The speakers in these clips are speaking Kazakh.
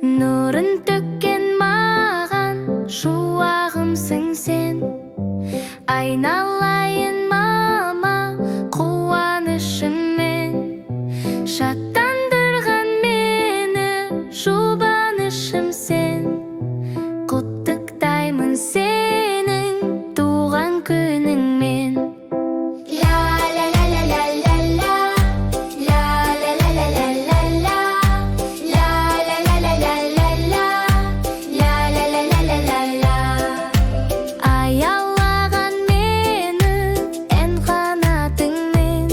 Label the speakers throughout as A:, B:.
A: нұрын төккен маған шуағымсың сен. Айналайын мама қуанышыммен, шаттандырған мені жұбанышым сен. Құттықтаймын сенің туған күніңмен. Аялаған мені ән қанатыңмен,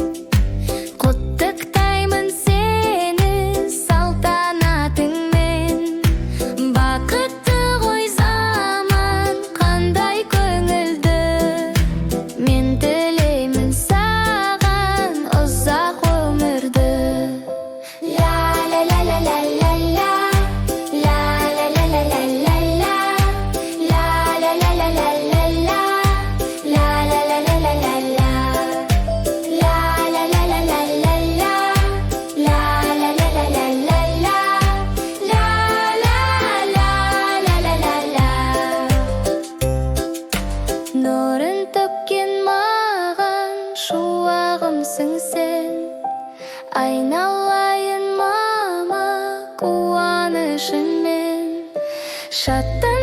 A: құттықтаймын сені салтанатыңмен. Бақытты ғой заман қандай көңілді, мен тілеймін саған ұзақ өмірді. Нұрын төккен маған шуағымсың сен. Айналайын мама қуанышыммен, шаттандырған